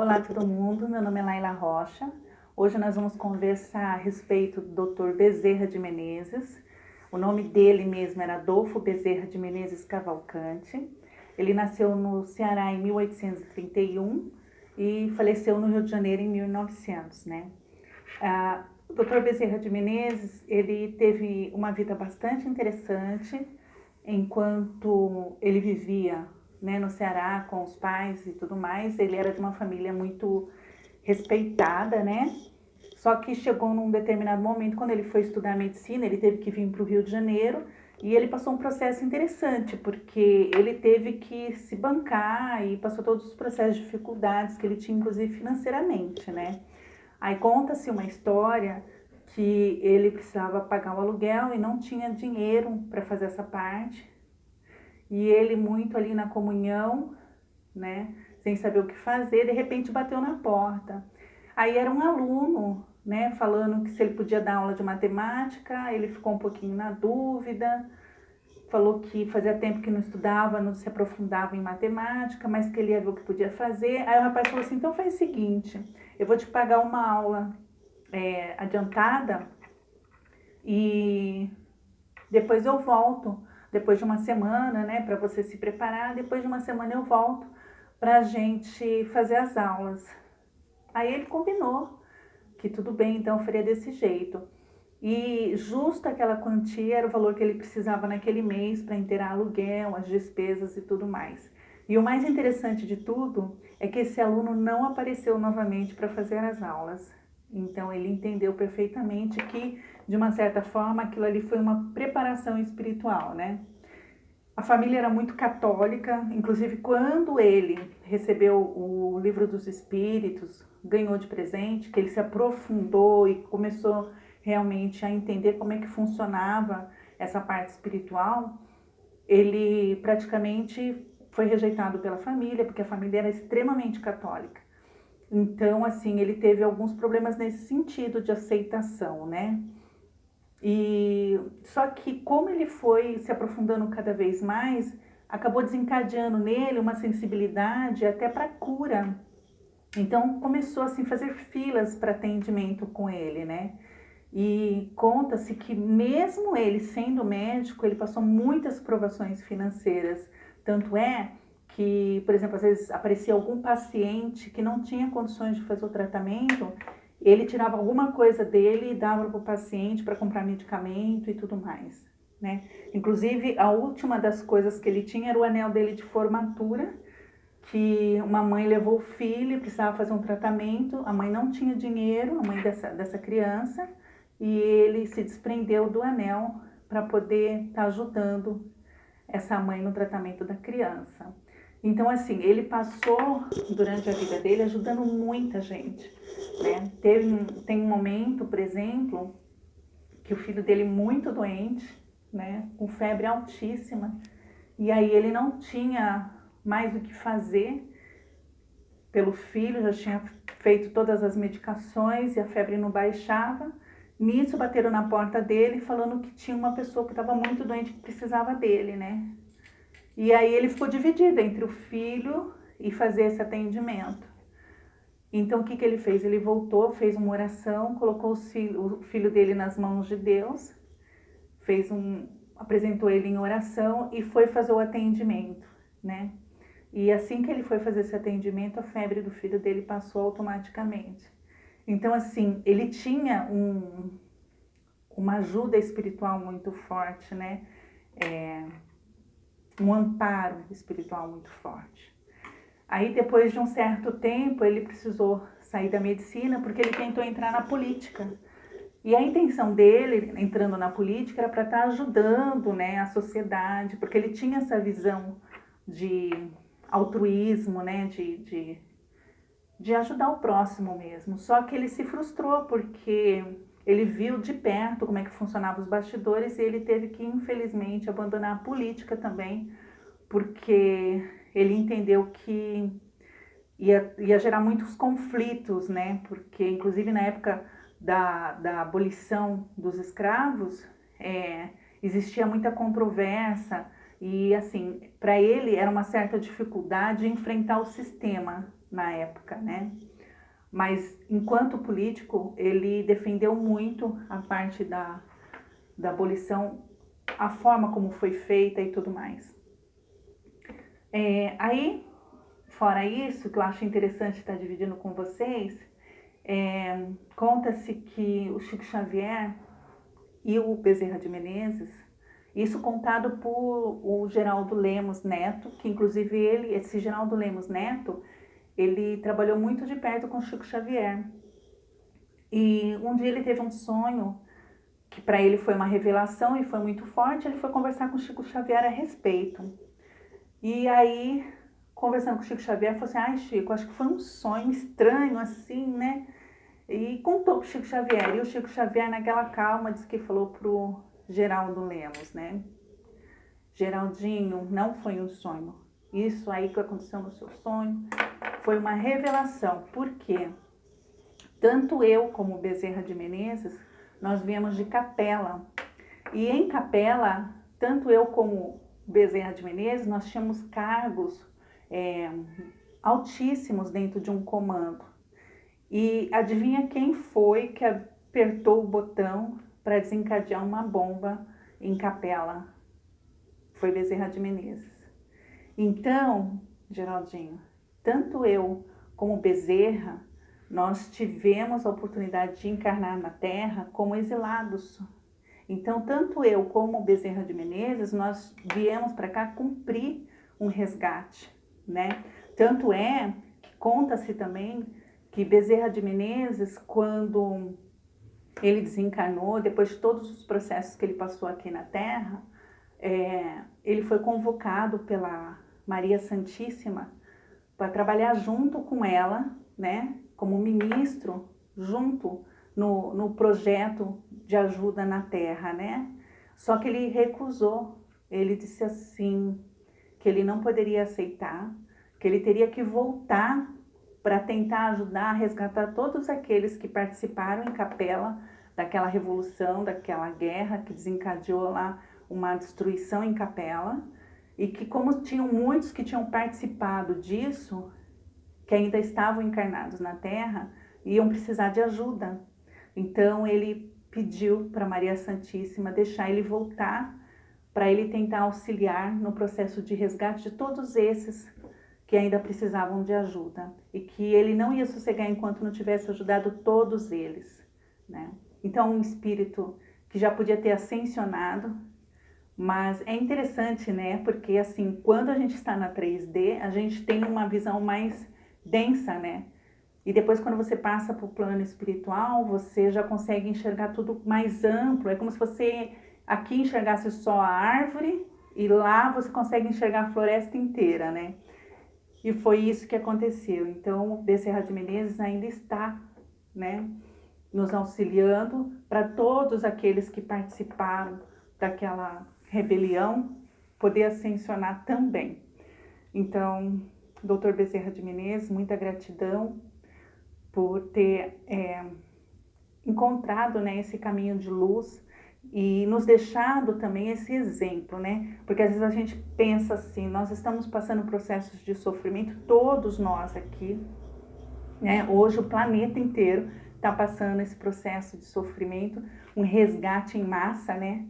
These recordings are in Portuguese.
Olá todo mundo, meu nome é Laila Rocha. Hoje nós vamos conversar a respeito do Dr. Bezerra de Menezes. O nome dele mesmo era Adolfo Bezerra de Menezes Cavalcante. Ele nasceu no Ceará em 1831 e faleceu no Rio de Janeiro em 1900, né? O Dr. Bezerra de Menezes, ele teve uma vida bastante interessante enquanto ele vivia, né, no Ceará com os pais e tudo mais. Ele era de uma família muito respeitada, né? Só que chegou num determinado momento, quando ele foi estudar medicina, ele teve que vir para o Rio de Janeiro e ele passou um processo interessante, porque ele teve que se bancar e passou todos os processos de dificuldades que ele tinha, inclusive financeiramente, né? Aí conta-se uma história que ele precisava pagar o aluguel e não tinha dinheiro para fazer essa parte. E ele muito ali na comunhão, né, sem saber o que fazer, de repente bateu na porta. Aí era um aluno, né, falando que se ele podia dar aula de matemática, ele ficou um pouquinho na dúvida, falou que fazia tempo que não estudava, não se aprofundava em matemática, mas que ele ia ver o que podia fazer. Aí o rapaz falou assim, então faz o seguinte, eu vou te pagar uma aula adiantada e depois eu volto, depois de uma semana, né, para você se preparar, depois de uma semana eu volto para a gente fazer as aulas. Aí ele combinou que tudo bem, então eu faria desse jeito. E justo aquela quantia era o valor que ele precisava naquele mês para inteirar aluguel, as despesas e tudo mais. E o mais interessante de tudo é que esse aluno não apareceu novamente para fazer as aulas. Então ele entendeu perfeitamente que, de uma certa forma, aquilo ali foi uma preparação espiritual, né? A família era muito católica, inclusive quando ele recebeu o Livro dos Espíritos, ganhou de presente, que ele se aprofundou e começou realmente a entender como é que funcionava essa parte espiritual, ele praticamente foi rejeitado pela família, porque a família era extremamente católica. Então, assim, ele teve alguns problemas nesse sentido de aceitação, né? E só que como ele foi se aprofundando cada vez mais, acabou desencadeando nele uma sensibilidade até para cura. Então começou assim fazer filas para atendimento com ele, né? E conta-se que mesmo ele sendo médico, ele passou muitas provações financeiras. Tanto é que, por exemplo, às vezes aparecia algum paciente que não tinha condições de fazer o tratamento, ele tirava alguma coisa dele e dava para o paciente para comprar medicamento e tudo mais, né? Inclusive, a última das coisas que ele tinha era o anel dele de formatura, que uma mãe levou o filho, precisava fazer um tratamento, a mãe não tinha dinheiro, a mãe dessa criança, e ele se desprendeu do anel para poder estar ajudando essa mãe no tratamento da criança. Então, assim, ele passou durante a vida dele ajudando muita gente, né? Tem um momento, por exemplo, que o filho dele muito doente, né, com febre altíssima, e aí ele não tinha mais o que fazer pelo filho, já tinha feito todas as medicações e a febre não baixava. Nisso bateram na porta dele falando que tinha uma pessoa que estava muito doente que precisava dele, né? E aí ele ficou dividido entre o filho e fazer esse atendimento. Então o que ele fez? Ele voltou, fez uma oração, colocou o filho dele nas mãos de Deus, apresentou ele em oração e foi fazer o atendimento, né? E assim que ele foi fazer esse atendimento, a febre do filho dele passou automaticamente. Então, assim, ele tinha uma ajuda espiritual muito forte, né? Um amparo espiritual muito forte. Aí, depois de um certo tempo, ele precisou sair da medicina porque ele tentou entrar na política. E a intenção dele, entrando na política, era para estar ajudando, né, a sociedade, porque ele tinha essa visão de altruísmo, né, de ajudar o próximo mesmo. Só que ele se frustrou porque ele viu de perto como é que funcionavam os bastidores e ele teve que, infelizmente, abandonar a política também, porque ele entendeu que ia gerar muitos conflitos, né? Porque, inclusive, na época da abolição dos escravos, existia muita controvérsia e, assim, para ele era uma certa dificuldade enfrentar o sistema, na época, né? Mas, enquanto político, ele defendeu muito a parte da abolição, a forma como foi feita e tudo mais. Aí, fora isso, que eu acho interessante estar dividindo com vocês, conta-se que o Chico Xavier e o Bezerra de Menezes, isso contado por o Geraldo Lemos Neto, que inclusive esse Geraldo Lemos Neto, ele trabalhou muito de perto com o Chico Xavier. E um dia ele teve um sonho que para ele foi uma revelação e foi muito forte, ele foi conversar com o Chico Xavier a respeito. E aí, conversando com o Chico Xavier, falou assim, ai Chico, acho que foi um sonho estranho assim, né? E contou pro Chico Xavier, e o Chico Xavier naquela calma disse que falou pro Geraldo Lemos, né? Geraldinho, não foi um sonho. Isso aí que aconteceu no seu sonho foi uma revelação. Por quê? Tanto eu como Bezerra de Menezes, nós viemos de Capela. E em Capela, tanto eu como Bezerra de Menezes, nós tínhamos cargos altíssimos dentro de um comando. E adivinha quem foi que apertou o botão para desencadear uma bomba em Capela? Foi Bezerra de Menezes. Então, Geraldinho, tanto eu como Bezerra, nós tivemos a oportunidade de encarnar na Terra como exilados. Então, tanto eu como Bezerra de Menezes, nós viemos para cá cumprir um resgate, né? Tanto é que conta-se também que Bezerra de Menezes, quando ele desencarnou, depois de todos os processos que ele passou aqui na Terra, ele foi convocado pela Maria Santíssima para trabalhar junto com ela, né, como ministro, junto no projeto de ajuda na Terra, né? Só que ele recusou, ele disse assim, que ele não poderia aceitar, que ele teria que voltar para tentar ajudar a resgatar todos aqueles que participaram em Capela daquela revolução, daquela guerra que desencadeou lá uma destruição em Capela, e que como tinham muitos que tinham participado disso, que ainda estavam encarnados na Terra, iam precisar de ajuda. Então ele pediu para Maria Santíssima deixar ele voltar para ele tentar auxiliar no processo de resgate de todos esses que ainda precisavam de ajuda e que ele não ia sossegar enquanto não tivesse ajudado todos eles, né? Então um espírito que já podia ter ascensionado, mas é interessante, né? Porque assim, quando a gente está na 3D, a gente tem uma visão mais densa, né? E depois quando você passa para o plano espiritual, você já consegue enxergar tudo mais amplo. É como se você aqui enxergasse só a árvore e lá você consegue enxergar a floresta inteira, né? E foi isso que aconteceu. Então, Bezerra de Menezes ainda está, né, nos auxiliando para todos aqueles que participaram daquela rebelião poder ascensionar também. Então, Dr. Bezerra de Menezes, muita gratidão por ter encontrado, né, esse caminho de luz e nos deixado também esse exemplo, né? Porque às vezes a gente pensa assim, nós estamos passando processos de sofrimento, todos nós aqui, né? Hoje o planeta inteiro está passando esse processo de sofrimento, um resgate em massa, né?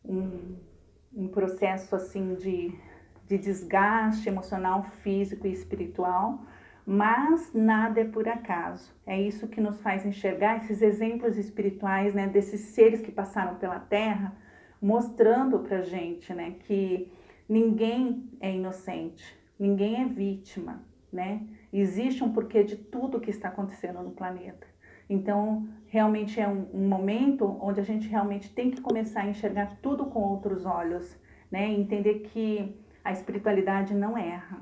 Um processo assim de desgaste emocional, físico e espiritual, mas nada é por acaso. É isso que nos faz enxergar esses exemplos espirituais, né, desses seres que passaram pela Terra, mostrando pra gente, né, que ninguém é inocente, ninguém é vítima, né? Existe um porquê de tudo que está acontecendo no planeta. Então, realmente é um momento onde a gente realmente tem que começar a enxergar tudo com outros olhos, né? Entender que a espiritualidade não erra.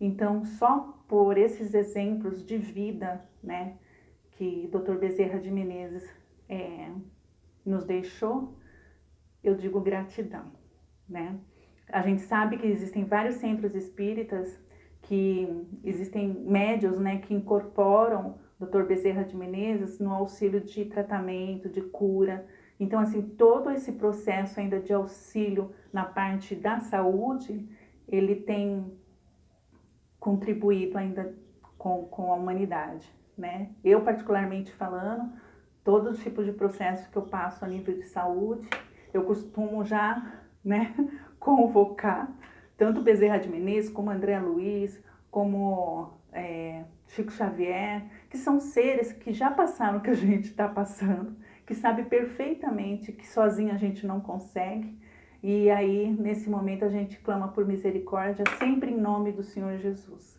Então, só por esses exemplos de vida, né, que Dr. Bezerra de Menezes nos deixou, eu digo gratidão, né? A gente sabe que existem vários centros espíritas, que existem médios, né, que incorporam Dr. Bezerra de Menezes no auxílio de tratamento, de cura. Então, assim, todo esse processo ainda de auxílio na parte da saúde, ele tem contribuído ainda com a humanidade, né? Eu, particularmente falando, todo tipo de processo que eu passo a nível de saúde, eu costumo já, né, convocar tanto Bezerra de Menezes, como André Luiz, como Chico Xavier, que são seres que já passaram o que a gente está passando, que sabe perfeitamente que sozinho a gente não consegue. E aí, nesse momento, a gente clama por misericórdia, sempre em nome do Senhor Jesus.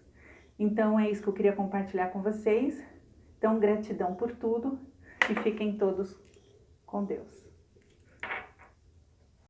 Então, é isso que eu queria compartilhar com vocês. Então, gratidão por tudo e fiquem todos com Deus.